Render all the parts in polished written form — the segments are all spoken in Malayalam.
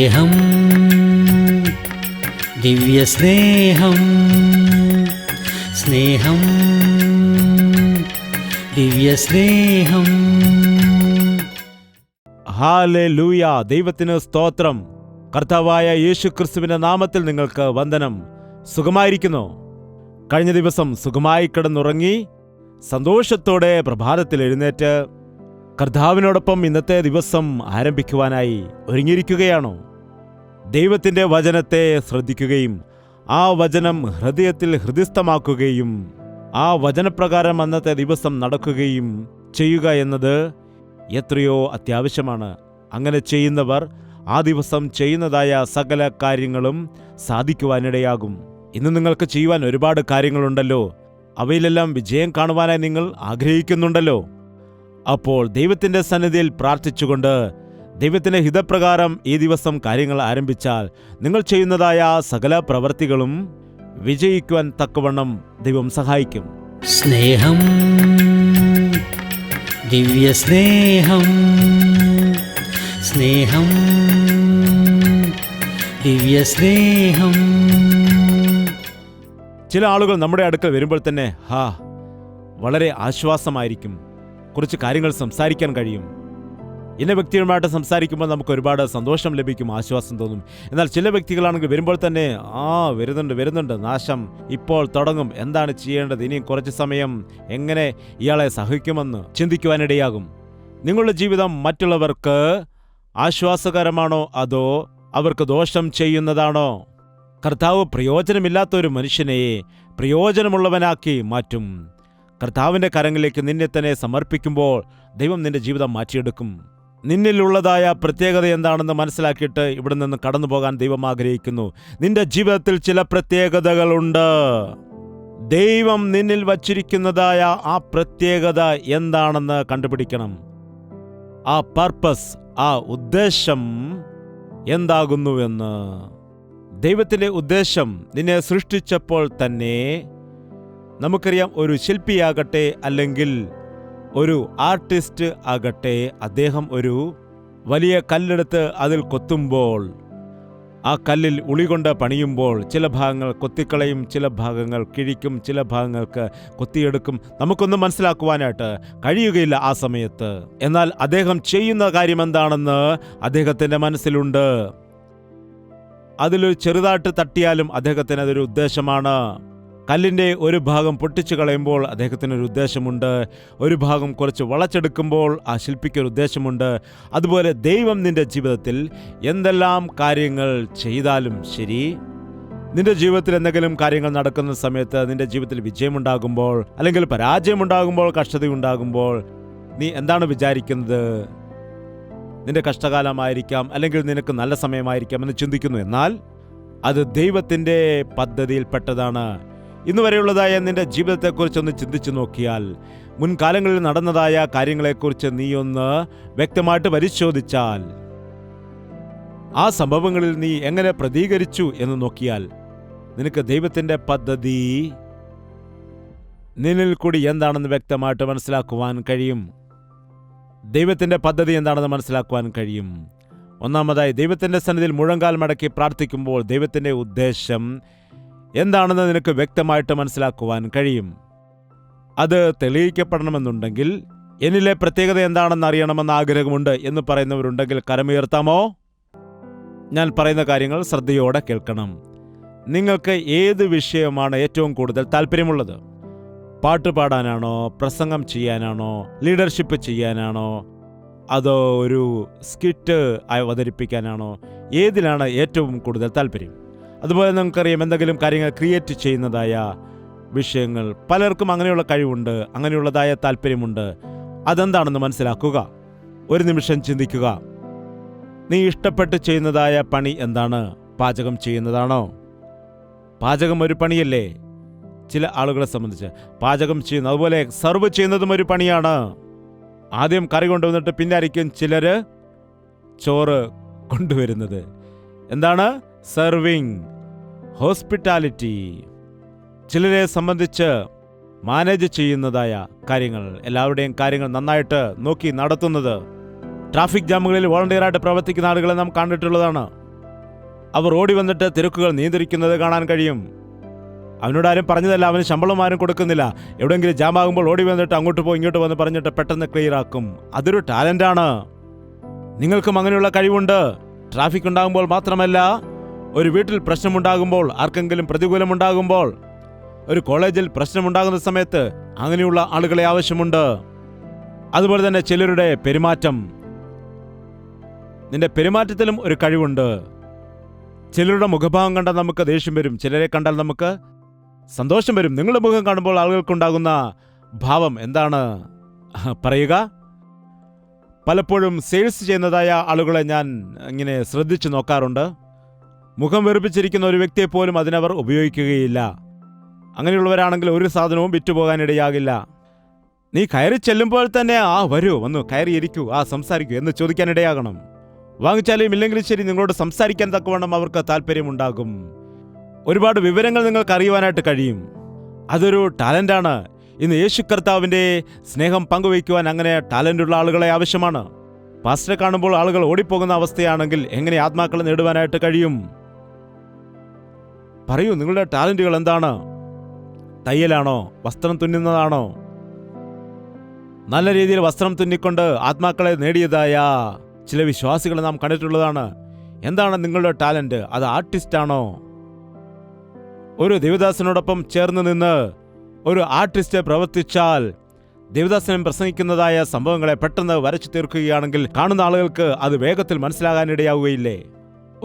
സ്നേഹം, ദിവ്യസ്നേഹം, സ്നേഹം, ദിവ്യസ്നേഹം. ഹല്ലേലൂയ! ദൈവത്തിന് സ്തോത്രം. കർത്താവായ യേശുക്രിസ്തുവിന്റെ നാമത്തിൽ നിങ്ങൾക്ക് വന്ദനം. സുഖമായിരിക്കുന്നോ? കഴിഞ്ഞ ദിവസം സുഖമായി കിടന്നുറങ്ങി സന്തോഷത്തോടെ പ്രഭാതത്തിൽ എഴുന്നേറ്റ് കർത്താവിനോടൊപ്പം ഇന്നത്തെ ദിവസം ആരംഭിക്കുവാനായി ഒരുങ്ങിയിരിക്കുകയാണോ? ദൈവത്തിൻ്റെ വചനത്തെ ശ്രദ്ധിക്കുകയും ആ വചനം ഹൃദയത്തിൽ ഹൃദിസ്ഥമാക്കുകയും ആ വചനപ്രകാരം അന്നത്തെ ദിവസം നടക്കുകയും ചെയ്യുക എന്നത് എത്രയോ അത്യാവശ്യമാണ്. അങ്ങനെ ചെയ്യുന്നവർ ആ ദിവസം ചെയ്യുന്നതായ സകല കാര്യങ്ങളും സാധിക്കുവാനിടയാകും. ഇന്ന് നിങ്ങൾക്ക് ചെയ്യുവാൻ ഒരുപാട് കാര്യങ്ങളുണ്ടല്ലോ. അവയിലെല്ലാം വിജയം കാണുവാനായി നിങ്ങൾ ആഗ്രഹിക്കുന്നുണ്ടല്ലോ. അപ്പോൾ ദൈവത്തിൻ്റെ സന്നിധിയിൽ പ്രാർത്ഥിച്ചുകൊണ്ട് ദൈവത്തിൻ്റെ ഹിതപ്രകാരം ഈ ദിവസം കാര്യങ്ങൾ ആരംഭിച്ചാൽ നിങ്ങൾ ചെയ്യുന്നതായ സകല പ്രവൃത്തികളും വിജയിക്കുവാൻ തക്കവണ്ണം ദൈവം സഹായിക്കും. സ്നേഹം, ദിവ്യസ്നേഹം, സ്നേഹം, ദിവ്യസ്നേഹം. ചില ആളുകൾ നമ്മുടെ അടുക്കൽ വരുമ്പോൾ തന്നെ വളരെ ആശ്വാസമായിരിക്കും. കുറച്ച് കാര്യങ്ങൾ സംസാരിക്കാൻ കഴിയും. ഇന്ന വ്യക്തികളുമായിട്ട് സംസാരിക്കുമ്പോൾ നമുക്ക് ഒരുപാട് സന്തോഷം ലഭിക്കും, ആശ്വാസം തോന്നും. എന്നാൽ ചില വ്യക്തികളാണെങ്കിൽ വരുമ്പോൾ തന്നെ വരുന്നുണ്ട് നാശം ഇപ്പോൾ തുടങ്ങും, എന്താണ് ചെയ്യേണ്ടത്, ഇനിയും കുറച്ച് സമയം എങ്ങനെ ഇയാളെ സഹിക്കുമെന്ന് ചിന്തിക്കുവാനിടയാകും. നിങ്ങളുടെ ജീവിതം മറ്റുള്ളവർക്ക് ആശ്വാസകരമാണോ അതോ അവർക്ക് ദോഷം ചെയ്യുന്നതാണോ? കർത്താവ് പ്രയോജനമില്ലാത്ത ഒരു മനുഷ്യനെ പ്രയോജനമുള്ളവനാക്കി മാറ്റും. കർത്താവിൻ്റെ കരങ്ങളിലേക്ക് നിന്നെ തന്നെ സമർപ്പിക്കുമ്പോൾ ദൈവം നിന്റെ ജീവിതം മാറ്റിയെടുക്കും. നിന്നിലുള്ളതായ പ്രത്യേകത എന്താണെന്ന് മനസ്സിലാക്കിയിട്ട് ഇവിടെ നിന്ന് കടന്നു പോകാൻ ദൈവം ആഗ്രഹിക്കുന്നു. നിന്റെ ജീവിതത്തിൽ ചില പ്രത്യേകതകളുണ്ട്. ദൈവം നിന്നിൽ വച്ചിരിക്കുന്നതായ ആ പ്രത്യേകത എന്താണെന്ന് കണ്ടുപിടിക്കണം. ആ പർപ്പസ്, ആ ഉദ്ദേശം എന്താകുന്നുവെന്ന്. ദൈവത്തിൻ്റെ ഉദ്ദേശം നിന്നെ സൃഷ്ടിച്ചപ്പോൾ തന്നെ നമുക്കറിയാം. ഒരു ശില്പിയാകട്ടെ അല്ലെങ്കിൽ ഒരു ആർട്ടിസ്റ്റ് ആകട്ടെ, അദ്ദേഹം ഒരു വലിയ കല്ലെടുത്ത് അതിൽ കൊത്തുമ്പോൾ, ആ കല്ലിൽ ഉളി കൊണ്ട് പണിയുമ്പോൾ ചില ഭാഗങ്ങൾ കൊത്തിക്കളയും, ചില ഭാഗങ്ങൾ കിഴിക്കും, ചില ഭാഗങ്ങൾക്ക് കൊത്തിയെടുക്കും. നമുക്കൊന്നും മനസ്സിലാക്കുവാനായിട്ട് കഴിയുകയില്ല ആ സമയത്ത്. എന്നാൽ അദ്ദേഹം ചെയ്യുന്ന കാര്യം എന്താണെന്ന് അദ്ദേഹത്തിൻ്റെ മനസ്സിലുണ്ട്. അതിലൊരു ചെറുതായിട്ട് തട്ടിയാലും അദ്ദേഹത്തിന് അതൊരു ഉദ്ദേശമാണ്. കല്ലിൻ്റെ ഒരു ഭാഗം പൊട്ടിച്ചു കളയുമ്പോൾ അദ്ദേഹത്തിനൊരു ഉദ്ദേശമുണ്ട്. ഒരു ഭാഗം കുറച്ച് വളച്ചെടുക്കുമ്പോൾ ആ ശില്പിക്കൊരു ഉദ്ദേശമുണ്ട്. അതുപോലെ ദൈവം നിന്റെ ജീവിതത്തിൽ എന്തെല്ലാം കാര്യങ്ങൾ ചെയ്താലും ശരി, നിന്റെ ജീവിതത്തിൽ എന്തെങ്കിലും കാര്യങ്ങൾ നടക്കുന്ന സമയത്ത്, നിന്റെ ജീവിതത്തിൽ വിജയമുണ്ടാകുമ്പോൾ അല്ലെങ്കിൽ പരാജയമുണ്ടാകുമ്പോൾ, കഷ്ടതയുണ്ടാകുമ്പോൾ നീ എന്താണ് വിചാരിക്കുന്നത്? നിന്റെ കഷ്ടകാലമായിരിക്കാം, അല്ലെങ്കിൽ നിനക്ക് നല്ല സമയമായിരിക്കാം എന്ന് ചിന്തിക്കുന്നു. എന്നാൽ അത് ദൈവത്തിൻ്റെ പദ്ധതിയിൽപ്പെട്ടതാണ്. ഇന്ന് വരെയുള്ളതായ നിന്റെ ജീവിതത്തെക്കുറിച്ചൊന്ന് ചിന്തിച്ചു നോക്കിയാൽ, മുൻകാലങ്ങളിൽ നടന്നതായ കാര്യങ്ങളെക്കുറിച്ച് നീ ഒന്ന് വ്യക്തമായിട്ട് പരിശോധിച്ചാൽ, ആ സംഭവങ്ങളിൽ നീ എങ്ങനെ പ്രതികരിച്ചു എന്ന് നോക്കിയാൽ നിനക്ക് ദൈവത്തിൻ്റെ പദ്ധതി നിന്നിൽ കൂടി എന്താണെന്ന് വ്യക്തമായിട്ട് മനസ്സിലാക്കുവാൻ കഴിയും. ദൈവത്തിൻ്റെ പദ്ധതി എന്താണെന്ന് മനസ്സിലാക്കുവാൻ കഴിയും. ഒന്നാമതായി, ദൈവത്തിൻ്റെ സന്നിധിയിൽ മുഴങ്കാൽ മടക്കി പ്രാർത്ഥിക്കുമ്പോൾ ദൈവത്തിൻ്റെ ഉദ്ദേശം എന്താണെന്ന് നിനക്ക് വ്യക്തമായിട്ട് മനസ്സിലാക്കുവാൻ കഴിയും. അത് തെളിയിക്കപ്പെടണമെന്നുണ്ടെങ്കിൽ, എന്നിലെ പ്രത്യേകത എന്താണെന്ന് അറിയണമെന്ന് ആഗ്രഹമുണ്ട് എന്ന് പറയുന്നവരുണ്ടെങ്കിൽ കരമുയർത്താമോ? ഞാൻ പറയുന്ന കാര്യങ്ങൾ ശ്രദ്ധയോടെ കേൾക്കണം. നിങ്ങൾക്ക് ഏത് വിഷയമാണ് ഏറ്റവും കൂടുതൽ താല്പര്യമുള്ളത്? പാട്ട് പാടാനാണോ, പ്രസംഗം ചെയ്യാനാണോ, ലീഡർഷിപ്പ് ചെയ്യാനാണോ, അതോ ഒരു സ്കിറ്റ് അവതരിപ്പിക്കാനാണോ? ഏതിലാണ് ഏറ്റവും കൂടുതൽ താല്പര്യം? അതുപോലെ നമുക്കറിയാം, എന്തെങ്കിലും കാര്യങ്ങൾ ക്രിയേറ്റ് ചെയ്യുന്നതായ വിഷയങ്ങൾ, പലർക്കും അങ്ങനെയുള്ള കഴിവുണ്ട്, അങ്ങനെയുള്ളതായ താല്പര്യമുണ്ട്. അതെന്താണെന്ന് മനസ്സിലാക്കുക. ഒരു നിമിഷം ചിന്തിക്കുക. നീ ഇഷ്ടപ്പെട്ട് ചെയ്യുന്നതായ പണി എന്താണ്? പാചകം ചെയ്യുന്നതാണോ? പാചകം ഒരു പണിയല്ലേ? ചില ആളുകളെ സംബന്ധിച്ച് പാചകം ചെയ്യുന്നു, അതുപോലെ സർവ് ചെയ്യുന്നതും ഒരു പണിയാണ്. ആദ്യം കറി കൊണ്ടുവന്നിട്ട് പിന്നെ ആയിരിക്കും ചിലർ ചോറ് കൊണ്ടുവരുന്നത്. എന്താണ് സർവിങ്? ഹോസ്പിറ്റാലിറ്റി. ചിലരെ സംബന്ധിച്ച് മാനേജ് ചെയ്യുന്നതായ കാര്യങ്ങൾ, എല്ലാവരുടെയും കാര്യങ്ങൾ നന്നായിട്ട് നോക്കി നടത്തുന്നത്. ട്രാഫിക് ജാമുകളിൽ വോളണ്ടിയറായിട്ട് പ്രവർത്തിക്കുന്ന ആളുകളെ നാം കണ്ടിട്ടുള്ളതാണ്. അവർ ഓടി വന്നിട്ട് തിരക്കുകൾ നിയന്ത്രിക്കുന്നത് കാണാൻ കഴിയും. അവനോട് ആരും പറഞ്ഞതല്ല, അവന് ശമ്പളം ആരും കൊടുക്കുന്നില്ല. എവിടെയെങ്കിലും ജാമാകുമ്പോൾ ഓടി വന്നിട്ട് അങ്ങോട്ട് പോയി ഇങ്ങോട്ട് വന്ന് പറഞ്ഞിട്ട് പെട്ടെന്ന് ക്ലിയർ ആക്കും. അതൊരു ടാലൻ്റാണ്. നിങ്ങൾക്കും അങ്ങനെയുള്ള കഴിവുണ്ട്. ട്രാഫിക് ഉണ്ടാകുമ്പോൾ മാത്രമല്ല, ഒരു വീട്ടിൽ പ്രശ്നമുണ്ടാകുമ്പോൾ, ആർക്കെങ്കിലും പ്രതികൂലമുണ്ടാകുമ്പോൾ, ഒരു കോളേജിൽ പ്രശ്നമുണ്ടാകുന്ന സമയത്ത് അങ്ങനെയുള്ള ആളുകളെ ആവശ്യമുണ്ട്. അതുപോലെ തന്നെ ചിലരുടെ പെരുമാറ്റം, നിന്റെ പെരുമാറ്റത്തിലും ഒരു കഴിവുണ്ട്. ചിലരുടെ മുഖഭാവം കണ്ടാൽ നമുക്ക് ദേഷ്യം വരും, ചിലരെ കണ്ടാൽ നമുക്ക് സന്തോഷം വരും. നിങ്ങളുടെ മുഖം കാണുമ്പോൾ ആളുകൾക്കുണ്ടാകുന്ന ഭാവം എന്താണ് പറയുക? പലപ്പോഴും സെയിൽസ് ചെയ്യുന്നതായ ആളുകളെ ഞാൻ ഇങ്ങനെ ശ്രദ്ധിച്ചു നോക്കാറുണ്ട്. മുഖം വെറുപ്പിച്ചിരിക്കുന്ന ഒരു വ്യക്തിയെ പോലും അതിനവർ ഉപയോഗിക്കുകയില്ല. അങ്ങനെയുള്ളവരാണെങ്കിൽ ഒരു സാധനവും വിറ്റുപോകാനിടയാകില്ല. നീ കയറി ചെല്ലുമ്പോൾ തന്നെ വരൂ, വന്നു കയറിയിരിക്കൂ, സംസാരിക്കൂ എന്ന് ചോദിക്കാനിടയാകണം. വാങ്ങിച്ചാലും ഇല്ലെങ്കിലും ശരി, നിങ്ങളോട് സംസാരിക്കാൻ തക്കവണ്ണം അവർക്ക് താല്പര്യമുണ്ടാകും. ഒരുപാട് വിവരങ്ങൾ നിങ്ങൾക്ക് അറിയുവാനായിട്ട് കഴിയും. അതൊരു ടാലൻ്റാണ്. ഇന്ന് യേശു കർത്താവിൻ്റെ സ്നേഹം പങ്കുവയ്ക്കുവാൻ അങ്ങനെ ടാലൻ്റുള്ള ആളുകളെ ആവശ്യമാണ്. പാസ്റ്ററെ കാണുമ്പോൾ ആളുകൾ ഓടിപ്പോകുന്ന അവസ്ഥയാണെങ്കിൽ എങ്ങനെ ആത്മാക്കളെ നേടുവാനായിട്ട് കഴിയും? പറയൂ, നിങ്ങളുടെ ടാലന്റുകൾ എന്താണ്? തയ്യലാണോ? വസ്ത്രം തുന്നുന്നതാണോ? നല്ല രീതിയിൽ വസ്ത്രം തുന്നിക്കൊണ്ട് ആത്മാക്കളെ നേടിയതായ ചില വിശ്വാസികളെ നാം കണ്ടിട്ടുള്ളതാണ്. എന്താണ് നിങ്ങളുടെ ടാലന്റ്? അത് ആർട്ടിസ്റ്റാണോ? ഒരു ദേവദാസനോടൊപ്പം ചേർന്ന് നിന്ന് ഒരു ആർട്ടിസ്റ്റ് പ്രവർത്തിച്ചാൽ ദേവദാസനം പ്രസംഗിക്കുന്നതായ സംഭവങ്ങളെ പെട്ടെന്ന് വരച്ചു തീർക്കുകയാണെങ്കിൽ കാണുന്ന ആളുകൾക്ക് അത് വേഗത്തിൽ മനസ്സിലാകാനിടയാവുകയില്ലേ?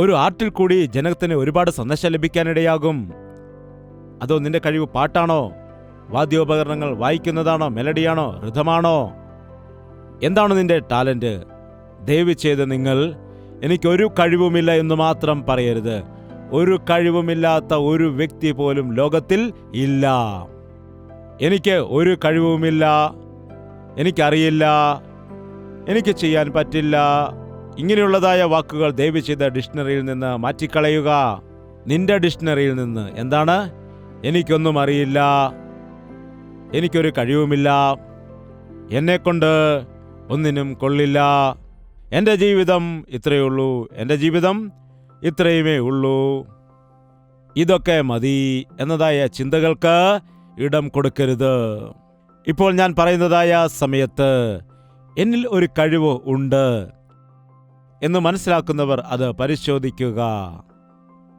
ഒരു ആർട്ടിൽ കൂടി ജനത്തിന് ഒരുപാട് സന്ദേശം ലഭിക്കാനിടയാകും. അതോ നിന്റെ കഴിവ് പാട്ടാണോ? വാദ്യോപകരണങ്ങൾ വായിക്കുന്നതാണോ? മെലഡിയാണോ? ഋതമാണോ? എന്താണ് നിന്റെ ടാലന്റ്? ദയവ് ചെയ്ത് നിങ്ങൾ എനിക്കൊരു കഴിവുമില്ല എന്ന് മാത്രം പറയരുത്. ഒരു കഴിവുമില്ലാത്ത ഒരു വ്യക്തി പോലും ലോകത്തിൽ ഇല്ല. എനിക്ക് ഒരു കഴിവുമില്ല, എനിക്കറിയില്ല, എനിക്ക് ചെയ്യാൻ പറ്റില്ല, ഇങ്ങനെയുള്ളതായ വാക്കുകൾ ദയവ് ചെയ്ത് ഡിക്ഷണറിയിൽ നിന്ന് മാറ്റിക്കളയുക. നിന്റെ ഡിക്ഷണറിയിൽ നിന്ന് എന്താണ്? എനിക്കൊന്നും അറിയില്ല, എനിക്കൊരു കഴിവുമില്ല, എന്നെക്കൊണ്ട് ഒന്നിനും കൊള്ളില്ല, എൻ്റെ ജീവിതം ഇത്രയേ ഉള്ളൂ, എൻ്റെ ജീവിതം ഇത്രയുമേ ഉള്ളൂ, ഇതൊക്കെ മതി എന്നതായ ചിന്തകൾക്ക് ഇടം കൊടുക്കരുത്. ഇപ്പോൾ ഞാൻ പറയുന്നതായ സമയത്ത് എന്നിൽ ഒരു കഴിവ് ഉണ്ട് എന്ന് മനസ്സിലാക്കുന്നവർ അത് പരിശോധിക്കുക.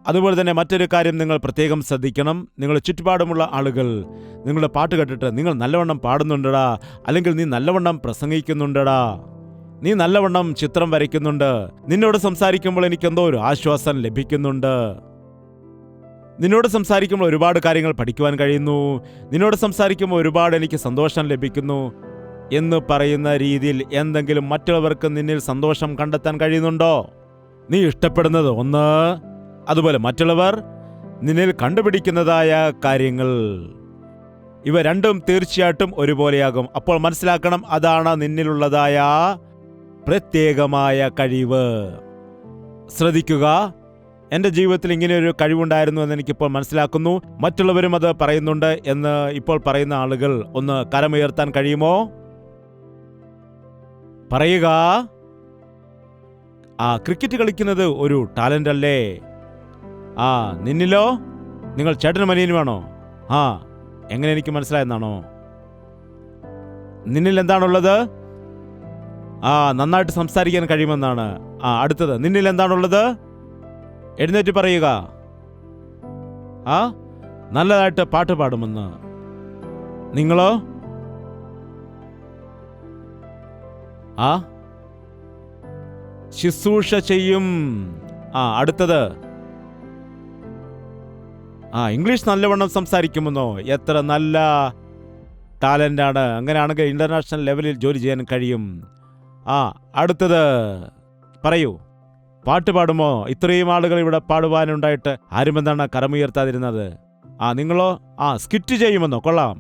അതുപോലെ തന്നെ മറ്റൊരു കാര്യം നിങ്ങൾ പ്രത്യേകം ശ്രദ്ധിക്കണം. നിങ്ങളുടെ ചുറ്റുപാടുമുള്ള ആളുകൾ നിങ്ങളുടെ പാട്ട് കേട്ടിട്ട് നിങ്ങൾ നല്ലവണ്ണം പാടുന്നുണ്ടടാ, അല്ലെങ്കിൽ നീ നല്ലവണ്ണം പ്രസംഗിക്കുന്നുണ്ടടാ, നീ നല്ലവണ്ണം ചിത്രം വരയ്ക്കുന്നുണ്ട്, നിന്നോട് സംസാരിക്കുമ്പോൾ എനിക്കെന്തോ ഒരു ആശ്വാസം ലഭിക്കുന്നുണ്ട്, നിന്നോട് സംസാരിക്കുമ്പോൾ ഒരുപാട് കാര്യങ്ങൾ പഠിക്കുവാൻ കഴിയുന്നു, നിന്നോട് സംസാരിക്കുമ്പോൾ ഒരുപാട് എനിക്ക് സന്തോഷം ലഭിക്കുന്നു എന്ന് പറയുന്ന രീതിയിൽ എന്തെങ്കിലും മറ്റുള്ളവർക്ക് നിന്നിൽ സന്തോഷം കണ്ടെത്താൻ കഴിയുന്നുണ്ടോ? നീ ഇഷ്ടപ്പെടുന്നത് ഒന്ന്, അതുപോലെ മറ്റുള്ളവർ നിന്നിൽ കണ്ടുപിടിക്കുന്നതായ കാര്യങ്ങൾ, ഇവ രണ്ടും തീർച്ചയായിട്ടും ഒരുപോലെയാകും. അപ്പോൾ മനസ്സിലാക്കണം, അതാണ് നിന്നിലുള്ളതായ പ്രത്യേകമായ കഴിവ്. ശ്രദ്ധിക്കുക, എൻ്റെ ജീവിതത്തിൽ ഇങ്ങനെയൊരു കഴിവുണ്ടായിരുന്നു എന്ന് എനിക്കിപ്പോൾ മനസ്സിലാക്കുന്നു. മറ്റുള്ളവരും അത് പറയുന്നുണ്ട് എന്ന് ഇപ്പോൾ പറയുന്ന ആളുകൾ ഒന്ന് കരമുയർത്താൻ കഴിയുമോ? പറയുക. ക്രിക്കറ്റ് കളിക്കുന്നത് ഒരു ടാലന്റ് അല്ലേ? നിന്നിലോ? നിങ്ങൾ ചേട്ടനും അനിയനുമാണോ? എങ്ങനെ എനിക്ക് മനസ്സിലായെന്നാണോ? നിന്നിൽ എന്താണുള്ളത്? നന്നായിട്ട് സംസാരിക്കാൻ കഴിയുമെന്നാണ്. അടുത്തത്, നിന്നിൽ എന്താണുള്ളത്? എഴുന്നേറ്റ് പറയുക. നല്ലതായിട്ട് പാട്ട് പാടുമെന്ന്. നിങ്ങളോ? ശുശ്രൂഷ ചെയ്യും. അടുത്തത്, ഇംഗ്ലീഷ് നല്ലവണ്ണം സംസാരിക്കുമെന്നോ? എത്ര നല്ല ടാലൻ്റാണ്. അങ്ങനെയാണെങ്കിൽ ഇന്റർനാഷണൽ ലെവലിൽ ജോലി ചെയ്യാൻ കഴിയും. അടുത്തത് പറയൂ. പാട്ട് പാടുമോ? ഇത്രയും ആളുകൾ ഇവിടെ പാടുവാനുണ്ടായിട്ട് ആരും എന്താണ് കരമുയർത്താതിരുന്നത്? നിങ്ങളോ? സ്കിറ്റ് ചെയ്യുമെന്നോ? കൊള്ളാം.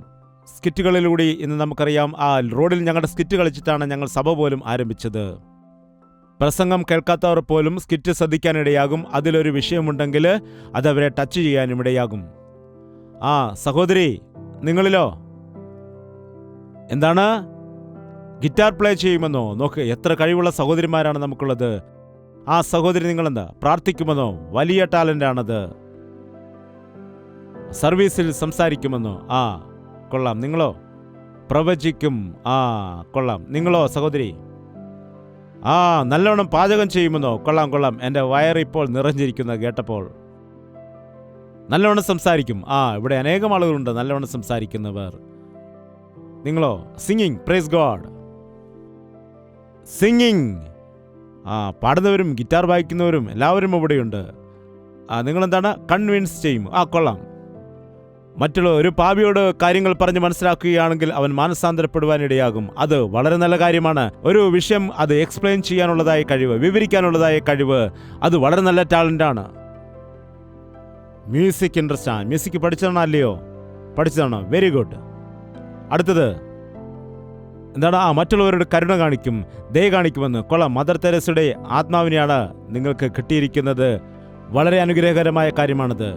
സ്കിറ്റുകളിലൂടെ ഇന്ന് നമുക്കറിയാം, റോഡിൽ ഞങ്ങളുടെ സ്കിറ്റ് കളിച്ചിട്ടാണ് ഞങ്ങൾ സഭ പോലും ആരംഭിച്ചത്. പ്രസംഗം കേൾക്കാത്തവർ പോലും സ്കിറ്റ് ശ്രദ്ധിക്കാനിടയാകും. അതിലൊരു വിഷയമുണ്ടെങ്കിൽ അതവരെ ടച്ച് ചെയ്യാനും ഇടയാകും. സഹോദരി, നിങ്ങളിലോ? എന്താണ്? ഗിറ്റാർ പ്ലേ ചെയ്യുമെന്നോ? നോക്ക്, എത്ര കഴിവുള്ള സഹോദരിമാരാണ് നമുക്കുള്ളത്. ആ സഹോദരി, നിങ്ങളെന്താ പ്രാർത്ഥിക്കുമെന്നോ? വലിയ ടാലൻ്റാണത്. സർവീസിൽ സംസാരിക്കുമെന്നോ? ആ കൊള്ളാം. നിങ്ങളോ? പ്രവചിക്കും. ആ കൊള്ളാം. നിങ്ങളോ സഹോദരി? ആ നല്ലവണ്ണം പാചകം ചെയ്യുമെന്നോ? കൊള്ളാം കൊള്ളാം. എൻ്റെ വയറിപ്പോൾ നിറഞ്ഞിരിക്കുന്നത് കേട്ടപ്പോൾ. നല്ലവണ്ണം സംസാരിക്കും. ആ ഇവിടെ അനേകം ആളുകളുണ്ട് നല്ലവണ്ണം സംസാരിക്കുന്നവർ. നിങ്ങളോ? സിംഗിങ്. Praise God. സിംഗിങ്. ആ പാടുന്നവരും ഗിറ്റാർ വായിക്കുന്നവരും എല്ലാവരും ഇവിടെയുണ്ട്. നിങ്ങളെന്താണ്? കൺവിൻസ് ചെയ്യും. ആ കൊള്ളാം. മറ്റുള്ള ഒരു പാപിയോട് കാര്യങ്ങൾ പറഞ്ഞ് മനസ്സിലാക്കുകയാണെങ്കിൽ അവൻ മാനസാന്തരപ്പെടുവാനിടയാകും. അത് വളരെ നല്ല കാര്യമാണ്. ഒരു വിഷയം അത് എക്സ്പ്ലെയിൻ ചെയ്യാനുള്ളതായ കഴിവ്, വിവരിക്കാനുള്ളതായ കഴിവ്, അത് വളരെ നല്ല ടാലൻ്റാണ്. മ്യൂസിക് ഇൻട്രസ്റ്റ് ആണ്. മ്യൂസിക് പഠിച്ചതാണോ? അല്ലയോ? പഠിച്ചതാണോ? Very good. അടുത്തത് എന്താണ്? മറ്റുള്ളവരുടെ കരുണ കാണിക്കും, ദയ കാണിക്കുമെന്ന്. കൊള്ളാം. മദർ തെരേസയുടെ ആത്മാവിനെയാണ് നിങ്ങൾക്ക് കിട്ടിയിരിക്കുന്നത്. വളരെ അനുഗ്രഹകരമായ കാര്യമാണിത്.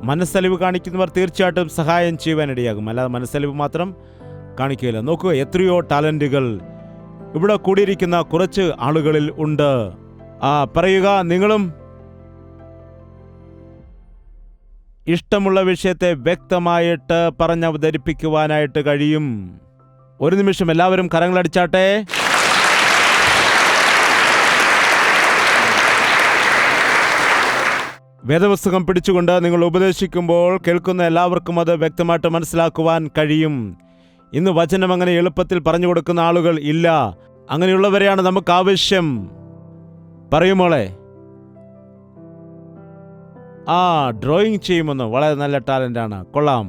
മനസ്സലിവ് കാണിക്കുന്നവർ തീർച്ചയായിട്ടും സഹായം ചെയ്യുവാനിടയാകും. അല്ലാതെ മനസ്സലിവ് മാത്രം കാണിക്കുകയില്ല. നോക്കുക, എത്രയോ ടാലന്റുകൾ ഇവിടെ കൂടിയിരിക്കുന്ന കുറച്ച് ആളുകളിൽ ഉണ്ട്. പറയുക, നിങ്ങളും ഇഷ്ടമുള്ള വിഷയത്തെ വ്യക്തമായിട്ട് പറഞ്ഞവതരിപ്പിക്കുവാനായിട്ട് കഴിയും. ഒരു നിമിഷം എല്ലാവരും കരങ്ങളടിച്ചാട്ടെ. വേദപുസ്തകം പിടിച്ചുകൊണ്ട് നിങ്ങൾ ഉപദേശിക്കുമ്പോൾ കേൾക്കുന്ന എല്ലാവർക്കും അത് വ്യക്തമായിട്ട് മനസ്സിലാക്കുവാൻ കഴിയും. ഇന്ന് വചനം അങ്ങനെ എളുപ്പത്തിൽ പറഞ്ഞു കൊടുക്കുന്ന ആളുകൾ ഇല്ല. അങ്ങനെയുള്ളവരെയാണ് നമുക്ക് ആവശ്യം. പറയുമോളെ? ഡ്രോയിങ് ചെയ്യുമെന്ന്. വളരെ നല്ല ടാലൻ്റാണ്. കൊള്ളാം.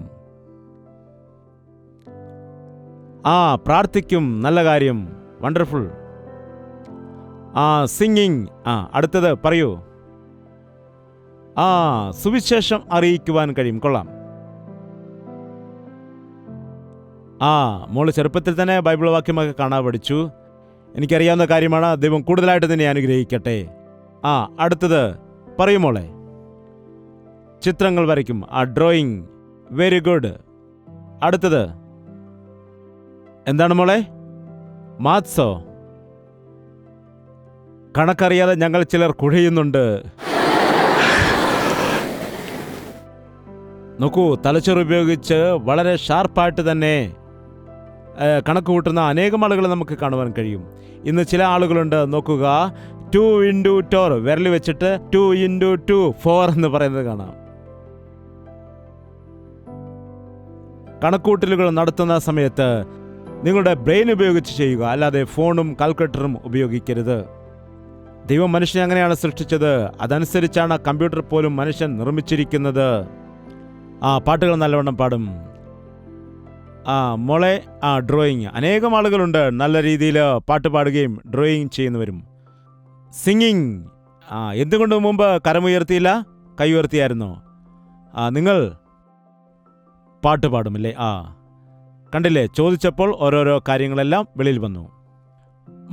പ്രാർത്ഥിക്കും. നല്ല കാര്യം. വണ്ടർഫുൾ. സിംഗിങ്. അടുത്തത് പറയൂ. സുവിശേഷം അറിയിക്കുവാൻ കഴിയും. കൊള്ളാം. മോള് ചെറുപ്പത്തിൽ തന്നെ ബൈബിൾ വാക്യമൊക്കെ കാണാൻ പഠിച്ചു. എനിക്കറിയാവുന്ന കാര്യമാണ്. ദൈവം കൂടുതലായിട്ട് തന്നെ അനുഗ്രഹിക്കട്ടെ. അടുത്തത് പറയും മോളെ. ചിത്രങ്ങൾ വരയ്ക്കും. ഡ്രോയിങ്. Very good. അടുത്തത് എന്താണ് മോളെ? മാത്സോ? കണക്കറിയാതെ ഞങ്ങൾ ചിലർ കുഴയുന്നുണ്ട്. നോക്കൂ, തലച്ചോറ് ഉപയോഗിച്ച് വളരെ ഷാർപ്പായിട്ട് തന്നെ കണക്ക് കൂട്ടുന്ന അനേകം ആളുകളെ നമുക്ക് കാണുവാൻ കഴിയും. ഇന്ന് ചില ആളുകളുണ്ട്, നോക്കുക, 2 into 2 വിരൽ വെച്ചിട്ട് 2 into 2 4 എന്ന് പറയുന്നത് കാണാം. കണക്കൂട്ടലുകൾ നടത്തുന്ന സമയത്ത് നിങ്ങളുടെ ബ്രെയിൻ ഉപയോഗിച്ച് ചെയ്യുക, അല്ലാതെ ഫോണും കാൽക്കുലേറ്ററും ഉപയോഗിക്കരുത്. ദൈവം മനുഷ്യനെ അങ്ങനെയാണ് സൃഷ്ടിച്ചത്. അതനുസരിച്ചാണ് കമ്പ്യൂട്ടർ പോലും മനുഷ്യൻ നിർമ്മിച്ചിരിക്കുന്നത്. പാട്ടുകൾ നല്ലവണ്ണം പാടും. മോളെ, ഡ്രോയിങ്. അനേകം ആളുകളുണ്ട് നല്ല രീതിയിൽ പാട്ട് പാടുകയും ഡ്രോയിങ് ചെയ്യുന്നവരും. സിംഗിങ്. എന്തുകൊണ്ട് മുമ്പ് കരമുയർത്തിയില്ല? കൈ ഉയർത്തിയായിരുന്നോ? നിങ്ങൾ പാട്ട് പാടുമല്ലേ? കണ്ടില്ലേ, ചോദിച്ചപ്പോൾ ഓരോരോ കാര്യങ്ങളെല്ലാം വെളിയിൽ വന്നു.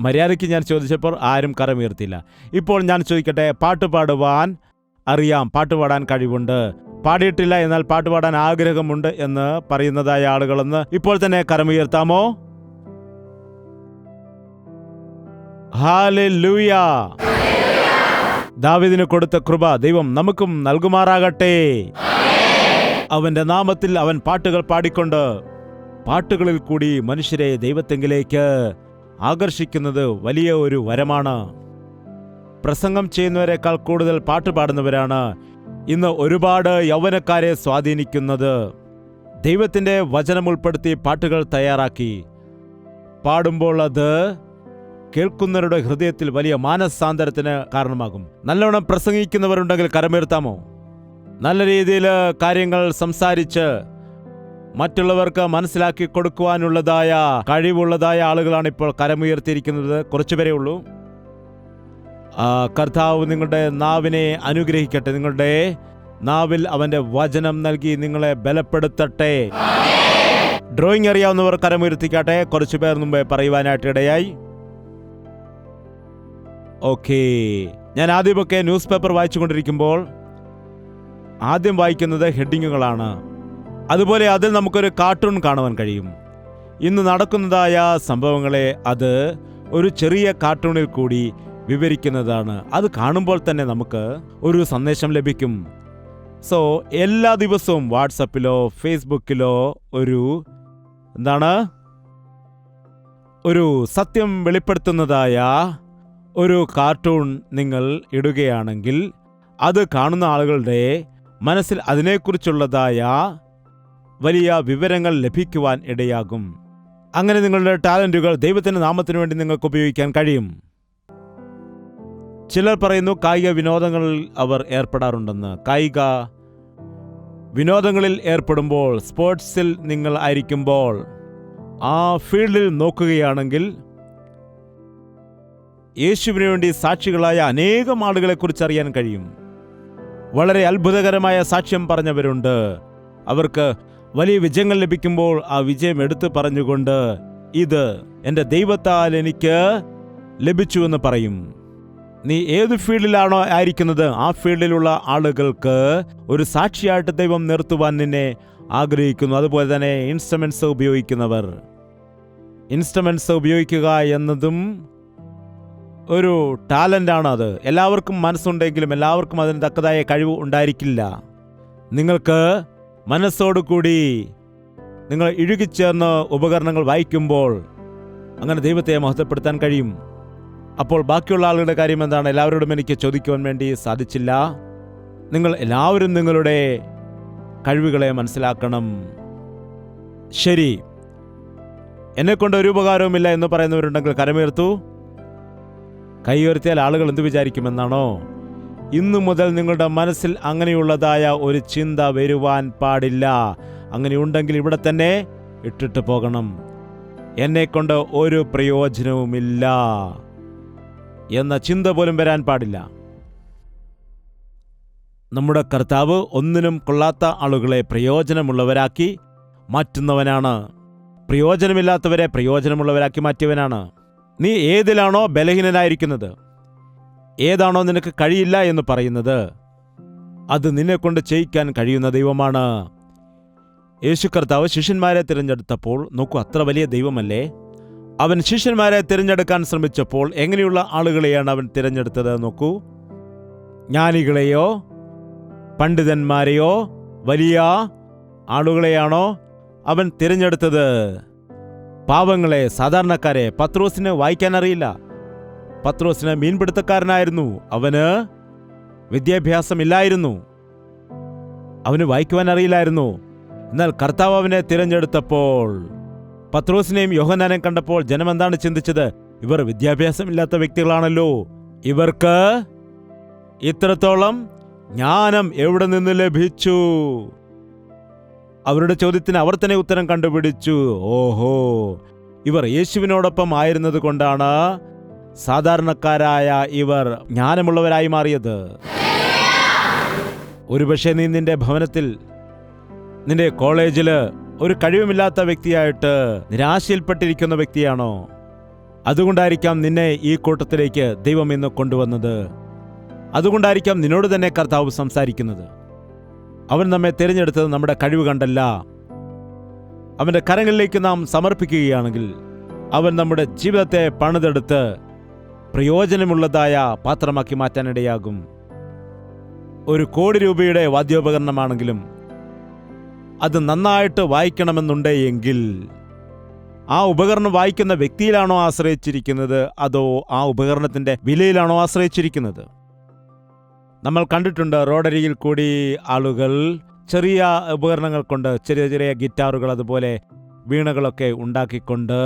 മര്യാദയ്ക്ക് ഞാൻ ചോദിച്ചപ്പോൾ ആരും കരമുയർത്തിയില്ല. ഇപ്പോൾ ഞാൻ ചോദിക്കട്ടെ, പാട്ട് പാടുവാൻ അറിയാം, പാട്ട് പാടാൻ കഴിവുണ്ട്, പാടിയിട്ടില്ല എന്നാൽ പാട്ട് പാടാൻ ആഗ്രഹമുണ്ട് എന്ന് പറയുന്നതായ ആളുകളെന്ന് ഇപ്പോൾ തന്നെ കരമുയർത്താമോ? ഹല്ലേലൂയ. ദാവീദിന് കൊടുത്ത കൃപ ദൈവം നമുക്കും നൽകുമാറാകട്ടെ. അവന്റെ നാമത്തിൽ അവൻ പാട്ടുകൾ പാടിക്കൊണ്ട് പാട്ടുകളിൽ കൂടി മനുഷ്യരെ ദൈവത്തെങ്കിലേക്ക് ആകർഷിക്കുന്നത് വലിയ ഒരു വരമാണ്. പ്രസംഗം ചെയ്യുന്നവരെക്കാൾ കൂടുതൽ പാട്ട് പാടുന്നവരാണ് ഇന്ന് ഒരുപാട് യൗവനക്കാരെ സ്വാധീനിക്കുന്നത്. ദൈവത്തിൻ്റെ വചനം ഉൾപ്പെടുത്തി പാട്ടുകൾ തയ്യാറാക്കി പാടുമ്പോൾ അത് കേൾക്കുന്നവരുടെ ഹൃദയത്തിൽ വലിയ മാനസാന്തരത്തിന് കാരണമാകും. നല്ലവണ്ണം പ്രസംഗിക്കുന്നവരുണ്ടെങ്കിൽ കരമുയർത്താമോ? നല്ല രീതിയിൽ കാര്യങ്ങൾ സംസാരിച്ച് മറ്റുള്ളവർക്ക് മനസ്സിലാക്കി കൊടുക്കുവാനുള്ളതായ കഴിവുള്ളതായ ആളുകളാണ് ഇപ്പോൾ കരമുയർത്തിയിരിക്കുന്നത്. കുറച്ചുപേരേ ഉള്ളൂ. കർത്താവ് നിങ്ങളുടെ നാവിനെ അനുഗ്രഹിക്കട്ടെ. നിങ്ങളുടെ നാവിൽ അവൻ്റെ വചനം നൽകി നിങ്ങളെ ബലപ്പെടുത്തട്ടെ. ഡ്രോയിങ് അറിയാവുന്നവർ കരമുയർത്തിക്കാട്ടെ. കുറച്ചു പേർ മുമ്പേ പറയുവാനായിട്ട് ഇടയായി. ഓക്കേ, ഞാൻ ആദ്യമൊക്കെ ന്യൂസ് പേപ്പർ വായിച്ചുകൊണ്ടിരിക്കുമ്പോൾ ആദ്യം വായിക്കുന്നത് ഹെഡിങ്ങുകളാണ്. അതുപോലെ അതിൽ നമുക്കൊരു കാർട്ടൂൺ കാണുവാൻ കഴിയും. ഇന്ന് നടക്കുന്നതായ സംഭവങ്ങളെ അത് ഒരു ചെറിയ കാർട്ടൂണിൽ കൂടി വിവരിക്കുന്നതാണ്. അത് കാണുമ്പോൾ തന്നെ നമുക്ക് ഒരു സന്ദേശം ലഭിക്കും. സോ എല്ലാ ദിവസവും വാട്സപ്പിലോ ഫേസ്ബുക്കിലോ ഒരു സത്യം വെളിപ്പെടുത്തുന്നതായ ഒരു കാർട്ടൂൺ നിങ്ങൾ ഇടുകയാണെങ്കിൽ അത് കാണുന്ന ആളുകളുടെ മനസ്സിൽ അതിനെക്കുറിച്ചുള്ളതായ വലിയ വിവരങ്ങൾ ലഭിക്കുവാൻ ഇടയാകും. അങ്ങനെ നിങ്ങളുടെ ടാലന്റുകൾ ദൈവത്തിൻ്റെ നാമത്തിനു വേണ്ടി നിങ്ങൾക്ക് ഉപയോഗിക്കാൻ കഴിയും. ചിലർ പറയുന്നു കായിക വിനോദങ്ങളിൽ അവർ ഏർപ്പെടാറുണ്ടെന്ന്. കായിക വിനോദങ്ങളിൽ ഏർപ്പെടുമ്പോൾ, സ്പോർട്സിൽ നിങ്ങൾ ആയിരിക്കുമ്പോൾ, ആ ഫീൽഡിൽ നോക്കുകയാണെങ്കിൽ യേശുവിനു വേണ്ടി സാക്ഷികളായ അനേകം ആളുകളെക്കുറിച്ച് അറിയാൻ കഴിയും. വളരെ അത്ഭുതകരമായ സാക്ഷ്യം പറഞ്ഞവരുണ്ട്. അവർക്ക് വലിയ വിജയങ്ങൾ ലഭിക്കുമ്പോൾ ആ വിജയം എടുത്തു പറഞ്ഞുകൊണ്ട് ഇത് എൻ്റെ ദൈവത്താൽ എനിക്ക് ലഭിച്ചുവെന്ന് പറയും. നീ ഏത് ഫീൽഡിലാണോ ആയിരിക്കുന്നത് ആ ഫീൽഡിലുള്ള ആളുകൾക്ക് ഒരു സാക്ഷിയായിട്ട് ദൈവം നിർത്തുവാൻ നിന്നെ ആഗ്രഹിക്കുന്നു. അതുപോലെ തന്നെ ഇൻസ്ട്രുമെന്റ്സ് ഉപയോഗിക്കുന്നവർ, ഇൻസ്ട്രുമെന്റ്സ് ഉപയോഗിക്കുക എന്നതും ഒരു ടാലൻ്റാണ്. അത് എല്ലാവർക്കും മനസ്സുണ്ടെങ്കിലും എല്ലാവർക്കും അതിന് തക്കതായ കഴിവ് ഉണ്ടായിരിക്കില്ല. നിങ്ങൾക്ക് മനസ്സോടുകൂടി നിങ്ങൾ ഇഴുകിച്ചേർന്ന് ഉപകരണങ്ങൾ വായിക്കുമ്പോൾ അങ്ങനെ ദൈവത്തെ മഹത്വപ്പെടുത്താൻ കഴിയും. അപ്പോൾ ബാക്കിയുള്ള ആളുകളുടെ കാര്യം എന്താണ്? എല്ലാവരോടും എനിക്ക് ചോദിക്കുവാൻ വേണ്ടി സാധിച്ചില്ല. നിങ്ങൾ എല്ലാവരും നിങ്ങളുടെ കഴിവുകളെ മനസ്സിലാക്കണം. ശരി, എന്നെക്കൊണ്ട് ഒരു ഉപകാരവുമില്ല എന്ന് പറയുന്നവരുണ്ടെങ്കിൽ കരമുയർത്തു. കൈ ഉയർത്തിയാൽ ആളുകൾ എന്ത് വിചാരിക്കുമെന്നാണോ? ഇന്നു മുതൽ നിങ്ങളുടെ മനസ്സിൽ അങ്ങനെയുള്ളതായ ഒരു ചിന്ത വരുവാൻ പാടില്ല. അങ്ങനെയുണ്ടെങ്കിൽ ഇവിടെ തന്നെ ഇട്ടിട്ട് പോകണം. എന്നെക്കൊണ്ട് ഒരു പ്രയോജനവുമില്ല എന്ന ചിന്ത പോലും വരാൻ പാടില്ല. നമ്മുടെ കർത്താവ് ഒന്നിനും കൊള്ളാത്ത ആളുകളെ പ്രയോജനമുള്ളവരാക്കി മാറ്റുന്നവനാണ്. പ്രയോജനമില്ലാത്തവരെ പ്രയോജനമുള്ളവരാക്കി മാറ്റിയവനാണ്. നീ ഏതിലാണോ ബലഹീനനായിരിക്കുന്നത്, ഏതാണോ നിനക്ക് കഴിയില്ല എന്ന് പറയുന്നത്, അത് നിന്നെക്കൊണ്ട് ചെയ്യിക്കാൻ കഴിയുന്ന ദൈവമാണ്. യേശു കർത്താവ് ശിഷ്യന്മാരെ തിരഞ്ഞെടുത്തപ്പോൾ നോക്കൂ, അത്ര വലിയ ദൈവമല്ലേ? അവൻ ശിഷ്യന്മാരെ തിരഞ്ഞെടുക്കാൻ ശ്രമിച്ചപ്പോൾ എങ്ങനെയുള്ള ആളുകളെയാണ് അവൻ തിരഞ്ഞെടുത്തത് നോക്കൂ. ജ്ഞാനികളെയോ പണ്ഡിതന്മാരെയോ വലിയ ആളുകളെയാണോ അവൻ തിരഞ്ഞെടുത്തത്? പാവങ്ങളെ, സാധാരണക്കാരെ. പത്രോസിന് വായിക്കാൻ അറിയില്ല. പത്രോസിന് മീൻപിടുത്തക്കാരനായിരുന്നു. അവന് വിദ്യാഭ്യാസമില്ലായിരുന്നു. അവന് വായിക്കുവാൻ അറിയില്ലായിരുന്നു. എന്നാൽ കർത്താവ് അവനെ തിരഞ്ഞെടുത്തപ്പോൾ പത്രോസിനെയും യോഹന്നാനെയും കണ്ടപ്പോൾ ജനം എന്താണ് ചിന്തിച്ചത്? ഇവർ വിദ്യാഭ്യാസമില്ലാത്ത വ്യക്തികളാണല്ലോ, ഇവർക്ക് ഇത്രത്തോളം ജ്ഞാനം എവിടെ നിന്ന് ലഭിച്ചു? അവരുടെ ചോദ്യത്തിന് അവർ തന്നെ ഉത്തരം കണ്ടുപിടിച്ചു. ഓഹോ, ഇവർ യേശുവിനോടൊപ്പം ആയിരുന്നത് കൊണ്ടാണ് സാധാരണക്കാരായ ഇവർ ജ്ഞാനമുള്ളവരായി മാറിയത്. ഒരുപക്ഷെ നീ നിന്റെ ഭവനത്തിൽ, നിന്റെ കോളേജില് ഒരു കഴിവുമില്ലാത്ത വ്യക്തിയായിട്ട് നിരാശയിൽപ്പെട്ടിരിക്കുന്ന വ്യക്തിയാണോ? അതുകൊണ്ടായിരിക്കാം നിന്നെ ഈ കൂട്ടത്തിലേക്ക് ദൈവം ഇന്ന് കൊണ്ടുവന്നത്. അതുകൊണ്ടായിരിക്കാം നിന്നോട് തന്നെ കർത്താവ് സംസാരിക്കുന്നത്. അവൻ നമ്മെ തിരഞ്ഞെടുത്തത് നമ്മുടെ കഴിവ് കണ്ടല്ല. അവൻ്റെ കരങ്ങളിലേക്ക് നാം സമർപ്പിക്കുകയാണെങ്കിൽ അവൻ നമ്മുടെ ജീവിതത്തെ പണിതെടുത്ത് പ്രയോജനമുള്ളതായ പാത്രമാക്കി മാറ്റാനിടയാകും. 1 കോടി രൂപയുടെ വാദ്യോപകരണമാണെങ്കിലും അത് നന്നായിട്ട് വായിക്കണമെന്നുണ്ടെങ്കിൽ ആ ഉപകരണം വായിക്കുന്ന വ്യക്തിയിലാണോ ആശ്രയിച്ചിരിക്കുന്നത്, അതോ ആ ഉപകരണത്തിൻ്റെ വിലയിലാണോ ആശ്രയിച്ചിരിക്കുന്നത്? നമ്മൾ കണ്ടിട്ടുണ്ട് റോഡരികിൽ കൂടി ആളുകൾ ചെറിയ ഉപകരണങ്ങൾ കൊണ്ട്, ചെറിയ ചെറിയ ഗിറ്റാറുകൾ അതുപോലെ വീണകളൊക്കെ ഉണ്ടാക്കിക്കൊണ്ട്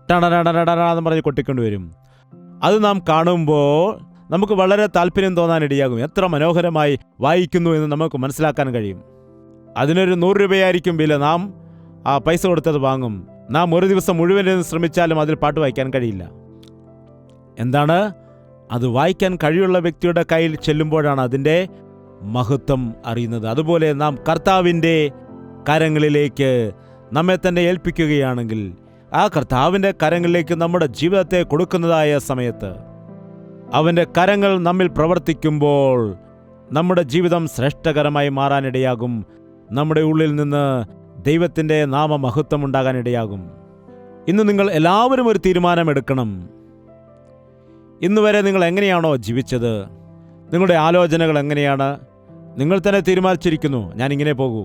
ടണടണടണെന്ന് പറഞ്ഞ് കൊട്ടിക്കൊണ്ടുവരും. അത് നാം കാണുമ്പോൾ നമുക്ക് വളരെ താല്പര്യം തോന്നാനിടയാകും. എത്ര മനോഹരമായി വായിക്കുന്നു എന്ന് നമുക്ക് മനസ്സിലാക്കാൻ കഴിയും. അതിനൊരു 100 രൂപയായിരിക്കും വില. നാം ആ പൈസ കൊടുത്തത് വാങ്ങും. നാം ഒരു ദിവസം മുഴുവൻ ശ്രമിച്ചാലും അതിൽ പാട്ട് വായിക്കാൻ കഴിയില്ല. എന്താണ്? അത് വായിക്കാൻ കഴിയുള്ള വ്യക്തിയുടെ കയ്യിൽ ചെല്ലുമ്പോഴാണ് അതിൻ്റെ മഹത്വം അറിയുന്നത്. അതുപോലെ നാം കർത്താവിൻ്റെ കരങ്ങളിലേക്ക് നമ്മെ തന്നെ ഏൽപ്പിക്കുകയാണെങ്കിൽ, ആ കർത്താവിൻ്റെ കരങ്ങളിലേക്ക് നമ്മുടെ ജീവിതത്തെ കൊടുക്കുന്നതായ സമയത്ത്, അവൻ്റെ കരങ്ങൾ നമ്മിൽ പ്രവർത്തിക്കുമ്പോൾ നമ്മുടെ ജീവിതം ശ്രേഷ്ഠകരമായി മാറാനിടയാകും. നമ്മുടെ ഉള്ളിൽ നിന്ന് ദൈവത്തിൻ്റെ നാമമഹത്വം ഉണ്ടാകാനിടയാകും. ഇന്ന് നിങ്ങൾ എല്ലാവരും ഒരു തീരുമാനമെടുക്കണം. ഇന്നുവരെ നിങ്ങൾ എങ്ങനെയാണോ ജീവിച്ചത്? നിങ്ങളുടെ ആലോചനകൾ എങ്ങനെയാണ്? നിങ്ങൾ തന്നെ തീരുമാനിച്ചിരിക്കുന്നു, ഞാൻ ഇങ്ങനെ പോകൂ,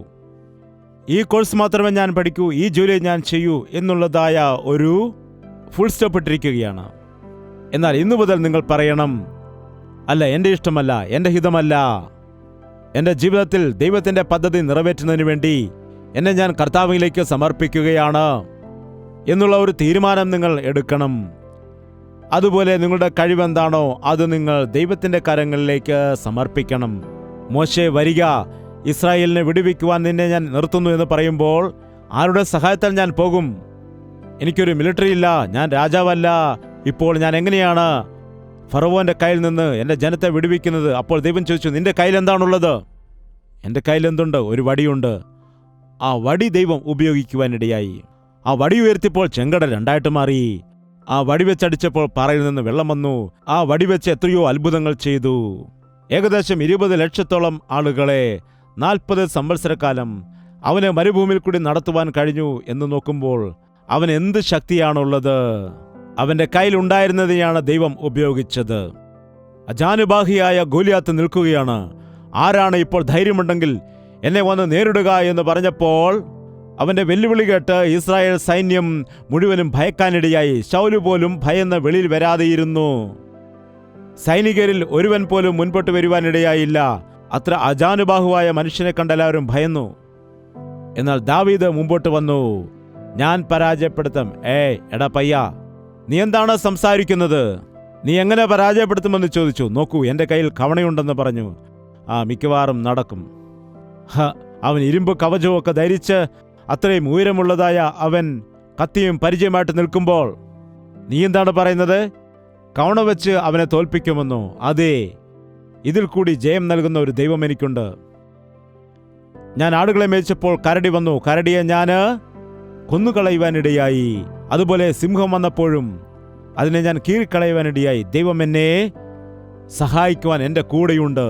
ഈ കോഴ്സ് മാത്രമേ ഞാൻ പഠിക്കൂ, ഈ ജോലി ഞാൻ ചെയ്യൂ എന്നുള്ളതായ ഒരു ഫുൾ സ്റ്റോപ്പ് ഇട്ടിരിക്കുകയാണ്. എന്നാൽ ഇന്നു മുതൽ നിങ്ങൾ പറയണം, അല്ല, എൻ്റെ ഇഷ്ടമല്ല, എൻ്റെ ഹിതമല്ല, എൻ്റെ ജീവിതത്തിൽ ദൈവത്തിൻ്റെ പദ്ധതി നിറവേറ്റുന്നതിന് വേണ്ടി എന്നെ ഞാൻ കർത്താവിലേക്ക് സമർപ്പിക്കുകയാണ് എന്നുള്ള ഒരു തീരുമാനം നിങ്ങൾ എടുക്കണം. അതുപോലെ നിങ്ങളുടെ കഴിവെന്താണോ അത് നിങ്ങൾ ദൈവത്തിൻ്റെ കരങ്ങളിലേക്ക് സമർപ്പിക്കണം. മോശെ, വരിക, ഇസ്രായേലിനെ വിടുവിക്കുവാൻ നിന്നെ ഞാൻ നിർത്തുന്നു എന്ന് പറയുമ്പോൾ ആരുടെ സഹായത്താൽ ഞാൻ പോകും? എനിക്കൊരു മിലിറ്ററി ഇല്ല, ഞാൻ രാജാവല്ല. ഇപ്പോൾ ഞാൻ എങ്ങനെയാണ് ഫറവോന്റെ കയ്യിൽ നിന്ന് എൻ്റെ ജനത്തെ വിടുവിക്കുന്നത്? അപ്പോൾ ദൈവം ചോദിച്ചു, നിന്റെ കയ്യിൽ എന്താണുള്ളത്? എൻ്റെ കയ്യിൽ എന്തുണ്ട്? ഒരു വടിയുണ്ട്. ആ വടി ദൈവം ഉപയോഗിക്കുവാനിടയായി. ആ വടി ഉയർത്തിയപ്പോൾ ചെങ്കടൽ രണ്ടായിട്ട് മാറി. ആ വടി വെച്ചടിച്ചപ്പോൾ പാറയിൽ നിന്ന് വെള്ളം വന്നു. ആ വടി വെച്ച് എത്രയോ അത്ഭുതങ്ങൾ ചെയ്തു. ഏകദേശം 20 ലക്ഷത്തോളം ആളുകളെ 40 സംവത്സരക്കാലം അവന് മരുഭൂമിയിൽ കൂടി നടത്തുവാൻ കഴിഞ്ഞു എന്ന് നോക്കുമ്പോൾ അവൻ എന്ത് ശക്തിയാണുള്ളത്? അവന്റെ കയ്യിലുണ്ടായിരുന്നതിനെയാണ് ദൈവം ഉപയോഗിച്ചത്. അജാനുബാഹിയായ ഗോലിയാത്ത് നിൽക്കുകയാണ്. ആരാണ് ഇപ്പോൾ ധൈര്യമുണ്ടെങ്കിൽ എന്നെ വന്ന് നേരിടുക എന്ന് പറഞ്ഞപ്പോൾ അവന്റെ വെല്ലുവിളി കേട്ട് ഇസ്രായേൽ സൈന്യം മുഴുവനും ഭയക്കാനിടയായി. ശൗല് പോലും ഭയന്ന് വെളിയിൽ വരാതെയിരുന്നു. സൈനികരിൽ ഒരുവൻ പോലും മുൻപോട്ട് വരുവാനിടയായില്ല. അത്ര അജാനുബാഹുവായ മനുഷ്യനെ കണ്ട് എല്ലാവരും ഭയന്നു. എന്നാൽ ദാവീദ് മുമ്പോട്ട് വന്നു. ഞാൻ പരാജയപ്പെടുത്തും. എടാ പയ്യ, നീ എന്താണ് സംസാരിക്കുന്നത്? നീ എങ്ങനെ പരാജയപ്പെടുത്തുമെന്ന് ചോദിച്ചു. നോക്കൂ, എൻ്റെ കയ്യിൽ കവണയുണ്ടെന്ന് പറഞ്ഞു. മിക്കവാറും നടക്കും. അവൻ ഇരുമ്പ് കവചവും ഒക്കെ ധരിച്ച് അത്രയും ഉയരമുള്ളതായ അവൻ കത്തിയും പരിചയമായിട്ട് നിൽക്കുമ്പോൾ നീ എന്താണ് പറയുന്നത്? കവണ വെച്ച് അവനെ തോൽപ്പിക്കുമെന്നോ? അതെ, ഇതിൽ കൂടി ജയം നൽകുന്ന ഒരു ദൈവം എനിക്കുണ്ട്. ഞാൻ ആടുകളെ മേയിച്ചപ്പോൾ കരടി വന്നു. കരടിയെ ഞാൻ കൊന്നുകളയുവാനിടയായി. അതുപോലെ സിംഹം വന്നപ്പോഴും അതിനെ ഞാൻ കീറിക്കളയുവാനിടയായി. ദൈവം എന്നെ സഹായിക്കുവാൻ എൻ്റെ കൂടെയുണ്ട്.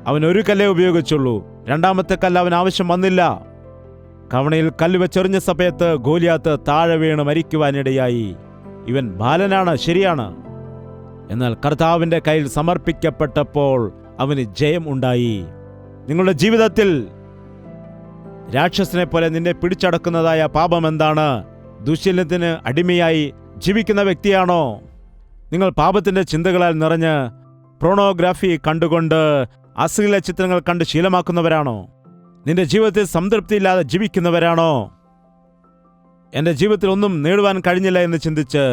അവൻ ഒരു കല്ലേ ഉപയോഗിച്ചുള്ളൂ. രണ്ടാമത്തെ കല്ല് അവൻ ആവശ്യം വന്നില്ല. കവണയിൽ കല്ല് വെച്ചെറിഞ്ഞ സമയത്ത് ഗോലിയാത്ത് താഴെ വീണ് മരിക്കുവാനിടയായി. ഇവൻ ബാലനാണ്, ശരിയാണ്. എന്നാൽ കർത്താവിൻ്റെ കയ്യിൽ സമർപ്പിക്കപ്പെട്ടപ്പോൾ അവന് ജയം ഉണ്ടായി. നിങ്ങളുടെ ജീവിതത്തിൽ രാക്ഷസനെ പോലെ നിന്നെ പിടിച്ചടക്കുന്നതായ പാപം എന്താണ്? ദുശ്ശീലത്തിന് അടിമയായി ജീവിക്കുന്ന വ്യക്തിയാണോ? നിങ്ങൾ പാപത്തിന്റെ ചിന്തകളാൽ നിറഞ്ഞ് പ്രോണോഗ്രാഫി കണ്ടുകൊണ്ട് അശ്ലീല ചിത്രങ്ങൾ കണ്ട് ശീലമാക്കുന്നവരാണോ? നിന്റെ ജീവിതത്തിൽ സംതൃപ്തിയില്ലാതെ ജീവിക്കുന്നവരാണോ? എൻ്റെ ജീവിതത്തിൽ ഒന്നും നേടുവാൻ കഴിഞ്ഞില്ല എന്ന് ചിന്തിച്ച്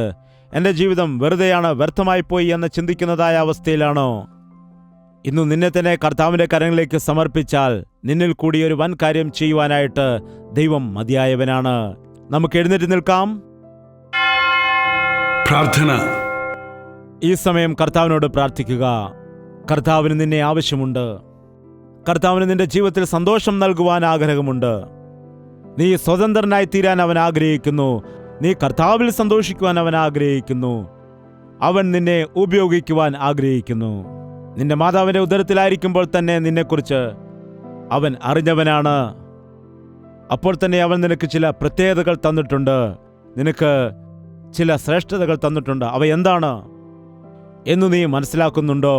എൻ്റെ ജീവിതം വെറുതെയാണ്, വ്യർത്ഥമായി പോയി എന്ന് ചിന്തിക്കുന്നതായ അവസ്ഥയിലാണോ? ഇന്നു നിന്നെ തന്നെ കർത്താവിൻ്റെ കരങ്ങളിലേക്ക് സമർപ്പിച്ചാൽ നിന്നിൽ കൂടി ഒരു വൻ കാര്യം ചെയ്യുവാനായിട്ട് ദൈവം മതിയായവനാണ്. നമുക്ക് എഴുന്നേറ്റ് നിൽക്കാം. പ്രാർത്ഥന. ഈ സമയം കർത്താവിനോട് പ്രാർത്ഥിക്കുക. കർത്താവിന് നിന്നെ ആവശ്യമുണ്ട്. കർത്താവിന് നിന്റെ ജീവിതത്തിൽ സന്തോഷം നൽകുവാൻ ആഗ്രഹമുണ്ട്. നീ സ്വതന്ത്രനായി തീരാൻ അവൻ ആഗ്രഹിക്കുന്നു. നീ കർത്താവിൽ സന്തോഷിക്കുവാൻ അവൻ ആഗ്രഹിക്കുന്നു. അവൻ നിന്നെ ഉപയോഗിക്കുവാൻ ആഗ്രഹിക്കുന്നു. നിന്റെ മാതാവിന്റെ ഉദരത്തിലായിരിക്കുമ്പോൾ തന്നെ നിന്നെക്കുറിച്ച് അവൻ അറിഞ്ഞവനാണ്. അപ്പോൾ തന്നെ അവൻ നിനക്ക് ചില പ്രത്യേകതകൾ തന്നിട്ടുണ്ട്. നിനക്ക് ചില ശ്രേഷ്ഠതകൾ തന്നിട്ടുണ്ട്. അവ എന്താണ് എന്ന് നീ മനസ്സിലാക്കുന്നുണ്ടോ?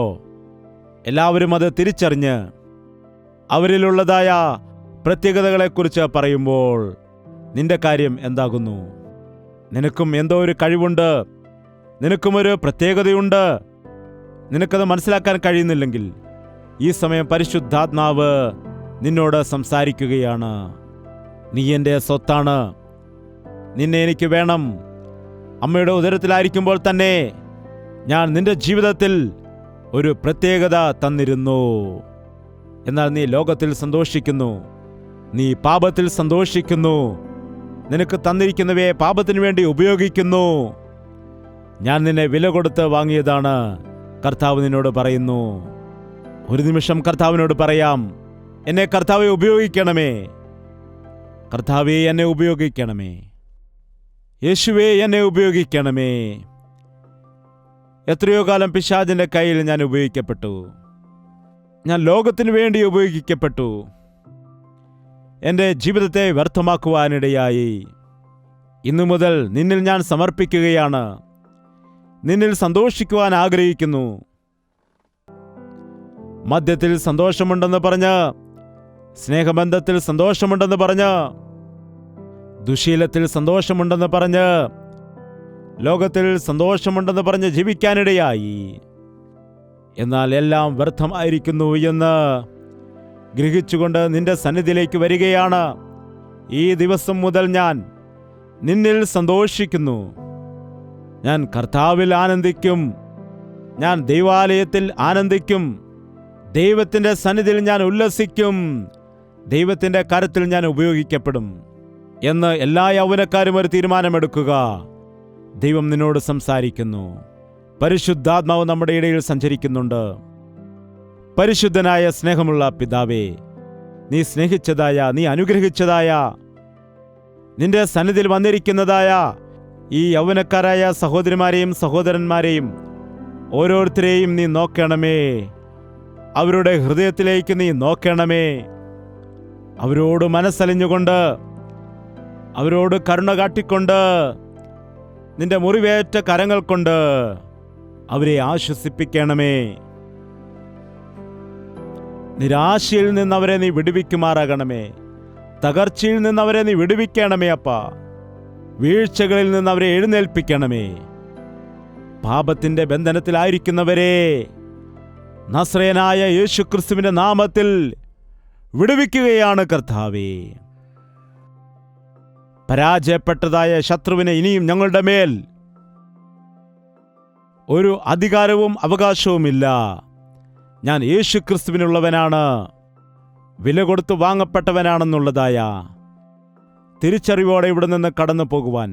എല്ലാവരും അത് തിരിച്ചറിഞ്ഞ് അവരിലുള്ളതായ പ്രത്യേകതകളെക്കുറിച്ച് പറയുമ്പോൾ നിന്റെ കാര്യം എന്താകുന്നു? നിനക്കും എന്തോ ഒരു കഴിവുണ്ട്, നിനക്കും ഒരു പ്രത്യേകതയുണ്ട്. നിനക്കത് മനസ്സിലാക്കാൻ കഴിയുന്നില്ലെങ്കിൽ ഈ സമയം പരിശുദ്ധാത്മാവ് നിന്നോട് സംസാരിക്കുകയാണ്. നീ എൻ്റെ സ്വത്താണ്, നിന്നെ എനിക്ക് വേണം. അമ്മയുടെ ഉദരത്തിലായിരിക്കുമ്പോൾ തന്നെ ഞാൻ നിന്റെ ജീവിതത്തിൽ ഒരു പ്രത്യേകത തന്നിരുന്നു. എന്നാൽ നീ ലോകത്തിൽ സന്തോഷിക്കുന്നു, നീ പാപത്തിൽ സന്തോഷിക്കുന്നു, നിനക്ക് തന്നിരിക്കുന്നവയെ പാപത്തിനു വേണ്ടി ഉപയോഗിക്കുന്നു. ഞാൻ നിന്നെ വില കൊടുത്ത് വാങ്ങിയതാണ്. കർത്താവ് നിന്നോട് പറയുന്നു. ഒരു നിമിഷം കർത്താവിനോട് പറയാം, എന്നെ കർത്താവെ ഉപയോഗിക്കണമേ, കർത്താവെ എന്നെ ഉപയോഗിക്കണമേ, യേശുവേ എന്നെ ഉപയോഗിക്കണമേ. എത്രയോ കാലം പിശാചിന്റെ കയ്യിൽ ഞാൻ ഉപയോഗിക്കപ്പെട്ടു. ഞാൻ ലോകത്തിനു വേണ്ടി ഉപയോഗിക്കപ്പെട്ടു. എൻ്റെ ജീവിതത്തെ വ്യർത്ഥമാക്കുവാനിടയായി. ഇന്നു മുതൽ നിന്നിൽ ഞാൻ സമർപ്പിക്കുകയാണ്. നിന്നിൽ സന്തോഷിക്കുവാൻ ആഗ്രഹിക്കുന്നു. മദ്യത്തിൽ സന്തോഷമുണ്ടെന്ന് പറഞ്ഞ്, സ്നേഹബന്ധത്തിൽ സന്തോഷമുണ്ടെന്ന് പറഞ്ഞ്, ദുശീലത്തിൽ സന്തോഷമുണ്ടെന്ന് പറഞ്ഞ്, ലോകത്തിൽ സന്തോഷമുണ്ടെന്ന് പറഞ്ഞ് ജീവിക്കാനിടയായി. എന്നാൽ എല്ലാം വ്യർത്ഥമായിരിക്കുന്നു എന്ന് ഗ്രഹിച്ചുകൊണ്ട് നിന്റെ സന്നിധിയിലേക്ക് വരികയാണ്. ഈ ദിവസം മുതൽ ഞാൻ നിന്നിൽ സന്തോഷിക്കുന്നു. ഞാൻ കർത്താവിൽ ആനന്ദിക്കും. ഞാൻ ദൈവാലയത്തിൽ ആനന്ദിക്കും. ദൈവത്തിൻ്റെ സന്നിധിയിൽ ഞാൻ ഉല്ലസിക്കും. ദൈവത്തിൻ്റെ കരത്തിൽ ഞാൻ ഉപയോഗിക്കപ്പെടും എന്ന് എല്ലാ യൗവനക്കാരും ഒരു തീരുമാനമെടുക്കുക. ദൈവം നിന്നോട് സംസാരിക്കുന്നു. പരിശുദ്ധാത്മാവ് നമ്മുടെ ഇടയിൽ സഞ്ചരിക്കുന്നുണ്ട്. പരിശുദ്ധനായ സ്നേഹമുള്ള പിതാവേ, നീ സ്നേഹിച്ചതായ, നീ അനുഗ്രഹിച്ചതായ, നിന്റെ സന്നിധിയിൽ വന്നിരിക്കുന്നതായ ഈ യൗവനക്കാരായ സഹോദരിമാരെയും സഹോദരന്മാരെയും ഓരോരുത്തരെയും നീ നോക്കണമേ. അവരുടെ ഹൃദയത്തിലേക്ക് നീ നോക്കണമേ. അവരോട് മനസ്സലിഞ്ഞുകൊണ്ട്, അവരോട് കരുണ കാട്ടിക്കൊണ്ട്, നിന്റെ മുറിവേറ്റ കരങ്ങൾ കൊണ്ട് അവരെ ആശ്വസിപ്പിക്കണമേ. നിരാശയിൽ നിന്നവരെ നീ വിടുവിക്കുമാറാകണമേ. തകർച്ചയിൽ നിന്നവരെ നീ വിടുവിക്കണമേ അപ്പ. വീഴ്ചകളിൽ നിന്നവരെ എഴുന്നേൽപ്പിക്കണമേ. പാപത്തിന്റെ ബന്ധനത്തിലായിരിക്കുന്നവരെ നസ്രയനായ യേശുക്രിസ്തുവിന്റെ നാമത്തിൽ വിടുവിക്കുകയാണ് കർത്താവേ. പരാജയപ്പെട്ടതായ ശത്രുവിനെ ഇനിയും ഞങ്ങളുടെ മേൽ ഒരു അധികാരവും അവകാശവുമില്ല. ഞാൻ യേശുക്രിസ്തുവിനുള്ളവനാണ്, വില കൊടുത്തു വാങ്ങപ്പെട്ടവനാണെന്നുള്ളതായ തിരിച്ചറിവോടെ ഇവിടെ നിന്ന് കടന്നു പോകുവാൻ,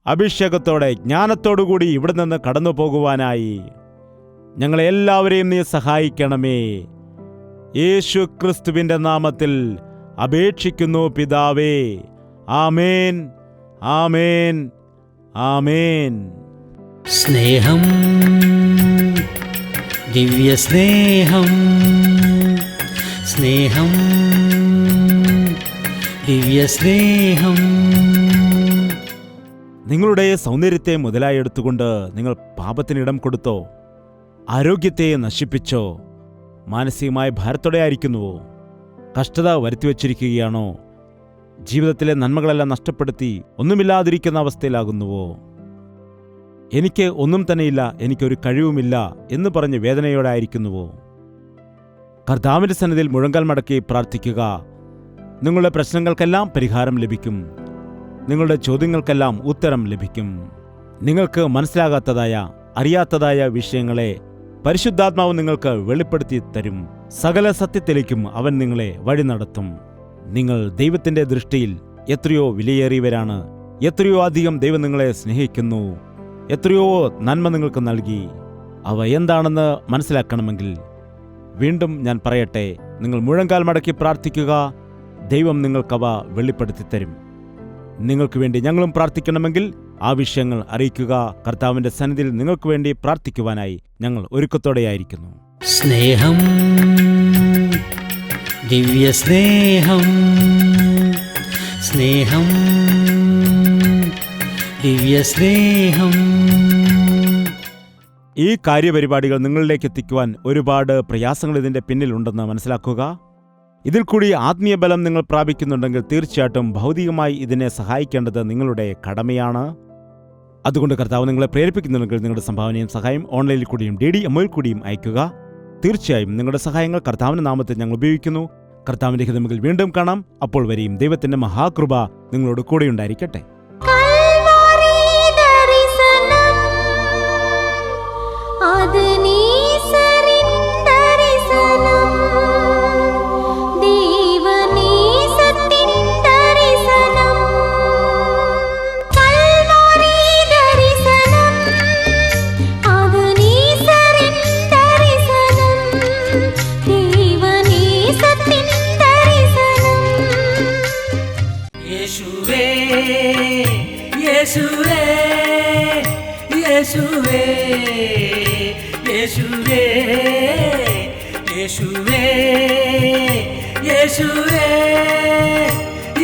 അഭിഷേകത്തോടെ ജ്ഞാനത്തോടുകൂടി ഇവിടെ നിന്ന് കടന്നു പോകുവാനായി ഞങ്ങളെ എല്ലാവരെയും നീ സഹായിക്കണമേ. യേശുക്രിസ്തുവിൻ്റെ നാമത്തിൽ അപേക്ഷിക്കുന്നു പിതാവേ. ആമേൻ, ആമേൻ, ആമേൻ. സ്നേഹം, ദിവ്യസ്നേഹം, സ്നേഹം, ദിവ്യസ്നേഹം. നിങ്ങളുടെ സൗന്ദര്യത്തെ മുതലായി എടുത്തുകൊണ്ട് നിങ്ങൾ പാപത്തിനിടം കൊടുത്തോ? ആരോഗ്യത്തെ നശിപ്പിച്ചോ? മാനസികമായ ഭാരത്തോടെ ആയിരിക്കുന്നുവോ? കഷ്ടത വരുത്തിവച്ചിരിക്കുകയാണോ? ജീവിതത്തിലെ നന്മകളെല്ലാം നഷ്ടപ്പെടുത്തി ഒന്നുമില്ലാതിരിക്കുന്ന അവസ്ഥയിലാകുന്നുവോ? എനിക്ക് ഒന്നും തന്നെയില്ല, എനിക്കൊരു കഴിവുമില്ല എന്ന് പറഞ്ഞ് വേദനയോടെ ആയിരിക്കുന്നുവോ? കർത്താവിൻ്റെ സന്നിധിയിൽ മുഴങ്കാൽ മടക്കി പ്രാർത്ഥിക്കുക. നിങ്ങളുടെ പ്രശ്നങ്ങൾക്കെല്ലാം പരിഹാരം ലഭിക്കും. നിങ്ങളുടെ ചോദ്യങ്ങൾക്കെല്ലാം ഉത്തരം ലഭിക്കും. നിങ്ങൾക്ക് മനസ്സിലാകാത്തതായ, അറിയാത്തതായ വിഷയങ്ങളെ പരിശുദ്ധാത്മാവ് നിങ്ങൾക്ക് വെളിപ്പെടുത്തി തരും. സകല സത്യത്തിലേക്കും അവൻ നിങ്ങളെ വഴി നടത്തും. നിങ്ങൾ ദൈവത്തിൻ്റെ ദൃഷ്ടിയിൽ എത്രയോ വിലയേറിയവരാണ്. എത്രയോ അധികം ദൈവം നിങ്ങളെ സ്നേഹിക്കുന്നു. എത്രയോ നന്മ നിങ്ങൾക്ക് നൽകി. അവ എന്താണെന്ന് മനസ്സിലാക്കണമെങ്കിൽ വീണ്ടും ഞാൻ പറയട്ടെ, നിങ്ങൾ മുഴങ്കാൽ മടക്കി പ്രാർത്ഥിക്കുക. ദൈവം നിങ്ങൾക്കവ വെളിപ്പെടുത്തി തരും. നിങ്ങൾക്ക് വേണ്ടി ഞങ്ങളും പ്രാർത്ഥിക്കണമെങ്കിൽ ആ വിഷയങ്ങൾ അറിയിക്കുക. കർത്താവിൻ്റെ സന്നിധിയിൽ നിങ്ങൾക്ക് വേണ്ടി പ്രാർത്ഥിക്കുവാനായി ഞങ്ങൾ ഒരുക്കത്തോടെയായിരിക്കുന്നു. സ്നേഹം, ദിവ്യസ്നേഹം, സ്നേഹം, ദിവ്യസ്നേഹം. ഈ കാര്യപരിപാടികൾ നിങ്ങളിലേക്ക് എത്തിക്കുവാൻ ഒരുപാട് പ്രയാസങ്ങൾ ഇതിൻ്റെ പിന്നിലുണ്ടെന്ന് മനസ്സിലാക്കുക. ഇതിൽ കൂടി ആത്മീയ ബലം നിങ്ങൾ പ്രാപിക്കുന്നുണ്ടെങ്കിൽ തീർച്ചയായിട്ടും ഭൗതികമായി ഇതിനെ സഹായിക്കേണ്ടത് നിങ്ങളുടെ കടമയാണ്. അതുകൊണ്ട് കർത്താവ് നിങ്ങളെ പ്രേരിപ്പിക്കുന്നുണ്ടെങ്കിൽ നിങ്ങളുടെ സംഭാവനയും സഹായം ഓൺലൈനിൽ കൂടിയും DD കൂടിയും അയക്കുക. തീർച്ചയായും നിങ്ങളുടെ സഹായങ്ങൾ കർത്താവിൻ്റെ നാമത്തിൽ ഞങ്ങൾ ഉപയോഗിക്കുന്നു. കർത്താവിൻ്റെ ഹിതമെങ്കിൽ വീണ്ടും കാണാം. അപ്പോൾ വരെയും ദൈവത്തിൻ്റെ മഹാകൃപ നിങ്ങളോട് കൂടെയുണ്ടായിരിക്കട്ടെ. യേശുവേ, യേശുവേ, യേശുവേ, യേശുവേ, യേശുവേ, യേശുവേ,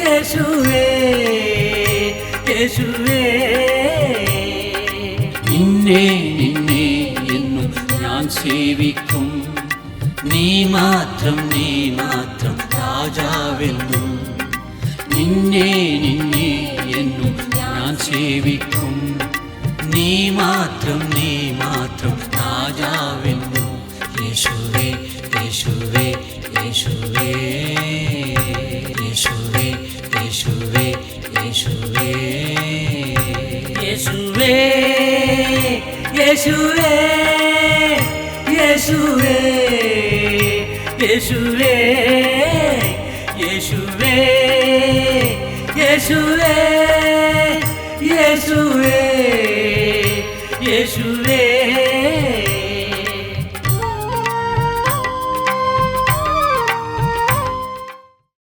യേശുവേ, യേശുവേ. നിന്നെ നിന്നെ എന്നും ഞാൻ സേവിക്കും. നീ മാത്രം രാജാവെന്നും. നിന്നെ നിന്നെ എന്നും ഞാൻ സേവിക്കും. നീ മാത്രം രാജാവെന്നും. യേശുവേ യേശുവേ യേശുവേ യേശുവേ യേശുവേ യേശുവേ യേശുവേ യേശുവേ യേശുവേ യേശുവേ യേശുവേ യേശുവേ യേശുവേ യേശുവേ